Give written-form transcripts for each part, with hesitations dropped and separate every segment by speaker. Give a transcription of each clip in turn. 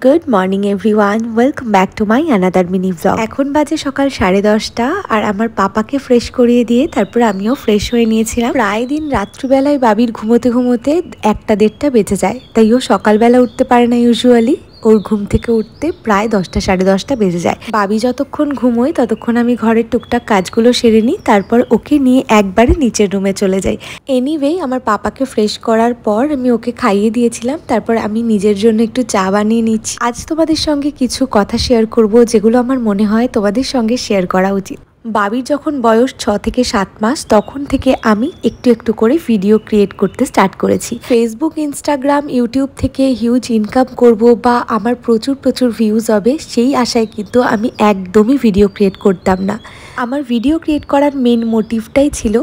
Speaker 1: Good morning everyone, welcome back to my another mini vlog. এখন বাজে সকাল 10:30 আর আমার পাপাকে ফ্রেশ করিয়ে দিয়ে তারপর আমিও ফ্রেশ হয়ে নিয়েছিলাম। প্রায় দিন রাত্রিবেলায় বাবির ঘুমোতে ঘুমোতে 1টা-1:30 বেজে যায়, তাই ও সকালবেলা উঠতে পারে না ইউজুয়ালি। ওর ঘুম থেকে উঠতে প্রায় 10টা-10:30 বেজে যায়। বাবি যতক্ষণ ঘুমোয় ততক্ষণ আমি ঘরের টুকটাক কাজগুলো সেরে নিই, তারপর ওকে নিয়ে একবারে নিচের রুমে চলে যাই। এনিওয়ে, আমার পাপাকে ফ্রেশ করার পর আমি ওকে খাইয়ে দিয়েছিলাম, তারপর আমি নিজের জন্য একটু চা বানিয়ে নিচ্ছি। আজ তোমাদের সঙ্গে কিছু কথা শেয়ার করব যেগুলো আমার মনে হয় তোমাদের সঙ্গে শেয়ার করা উচিত। বাবির যখন বয়স 6 থেকে 7 মাস তখন থেকে আমি একটু একটু করে ভিডিও ক্রিয়েট করতে স্টার্ট করেছি। ফেসবুক, ইনস্টাগ্রাম, ইউটিউব থেকে হিউজ ইনকাম করব বা আমার প্রচুর প্রচুর ভিউজ হবে সেই আশায় কিন্তু আমি একদমই ভিডিও ক্রিয়েট করতাম না। আমার ভিডিও ক্রিয়েট করার মেন মোটিভটাই ছিল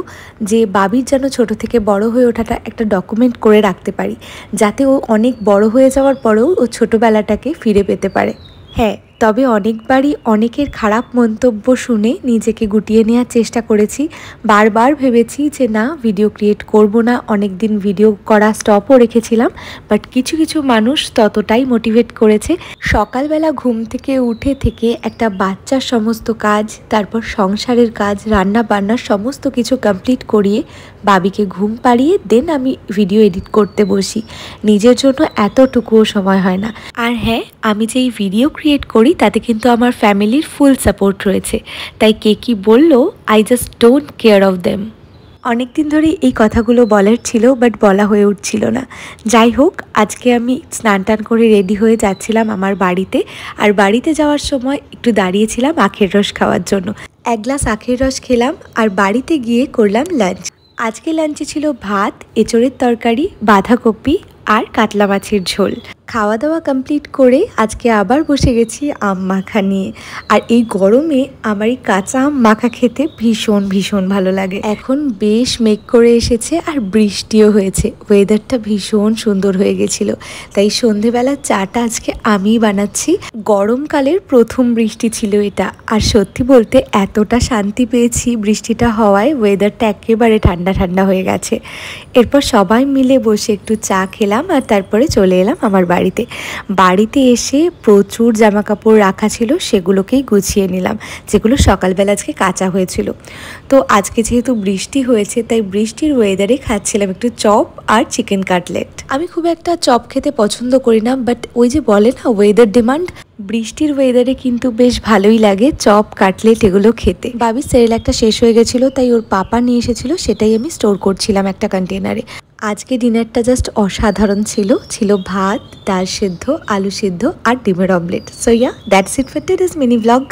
Speaker 1: যে বাবির যেন ছোট থেকে বড় হয়ে ওঠাটা একটা ডকুমেন্ট করে রাখতে পারি, যাতে ও অনেক বড় হয়ে যাওয়ার পরেও ও ছোটোবেলাটাকে ফিরে পেতে পারে। হ্যাঁ, তবে অনেকবারই অনেকের খারাপ মন্তব্য শুনে নিজেকে গুটিয়ে নেওয়ার চেষ্টা করেছি। বারবার ভেবেছি যে না, ভিডিও ক্রিয়েট করব না, অনেক দিন ভিডিও করা স্টপও রেখেছিলাম। বাট কিছু কিছু মানুষ ততটাই মোটিভেট করেছে। সকালবেলা ঘুম থেকে উঠে থেকে একটা বাচ্চার সমস্ত কাজ, তারপর সংসারের কাজ, রান্না বান্নার সমস্ত কিছু কমপ্লিট করিয়ে বাবিকে ঘুম পাড়িয়ে দেন আমি ভিডিও এডিট করতে বসি। নিজের জন্য এতটুকুও সময় হয় না। আর হ্যাঁ, আমি যেই ভিডিও ক্রিয়েট করি তাতে কিন্তু আমার ফ্যামিলির ফুল সাপোর্ট রয়েছে, তাই কে কী বললো I just don't care of them. অনেক দিন ধরে এই কথাগুলো বলার ছিল, বাট বলা হয়ে উঠছিল না। যাই হোক, আজকে আমি স্নান টান করে রেডি হয়ে যাচ্ছিলাম আমার বাড়িতে। আর বাড়িতে যাওয়ার সময় একটু দাঁড়িয়েছিলাম আখের রস খাওয়ার জন্য। 1 গ্লাস আখের রস খেলাম আর বাড়িতে গিয়ে করলাম লাঞ্চ। আজকে লাঞ্চে ছিল ভাত, এঁচোড়ের তরকারি, বাঁধাকপি আর কাতলা মাছের ঝোল। খাওয়া দাওয়া কমপ্লিট করে আজকে আবার বসে গেছি আম মাখা নিয়ে। আর এই গরমে আমার এই কাঁচা আম মাখা খেতে ভীষণ ভীষণ ভালো লাগে। এখন বেশ মেঘ করে এসেছে আর বৃষ্টিও হয়েছে, ওয়েদারটা ভীষণ সুন্দর হয়ে গেছিলো। তাই সন্ধেবেলা চাটা আজকে আমিই বানাচ্ছি। গরমকালের প্রথম বৃষ্টি ছিল এটা, আর সত্যি বলতে এতটা শান্তি পেয়েছি বৃষ্টিটা হওয়ায়। ওয়েদারটা একেবারে ঠান্ডা ঠান্ডা হয়ে গেছে। এরপর সবাই মিলে বসে একটু চা খেলাম আর তারপরে চলে এলাম আমার বাড়িতে এসে প্রচুর জামা কাপড় রাখা ছিল, সেগুলোকেই গুছিয়ে নিলাম, যেগুলো সকালবেলা আজকে কাচা হয়েছিল। তো আজকে যেহেতু বৃষ্টি হয়েছে তাই বৃষ্টির ওয়েদারে খাচ্ছিলাম একটু চপ আর চিকেন কাটলেট। আমি খুব একটা চপ খেতে পছন্দ করি না, বাট ওই যে বলে না ওয়েদার ডিমান্ড, বৃষ্টির ওয়েদারে কিন্তু বেশ ভালোই লাগে চপ কাটলেট এগুলো খেতে। বাবির সেরেলাকটা শেষ হয়ে গেছিলো, তাই ওর পাপা নিয়ে এসেছিলো, সেটাই আমি স্টোর করছিলাম একটা কন্টেনারে। আজকে ডিনারটা জাস্ট অসাধারণ ছিল ভাত, ডাল সেদ্ধ, আলু সেদ্ধ আর ডিমের omelette. So yeah, that's it for today's mini blog.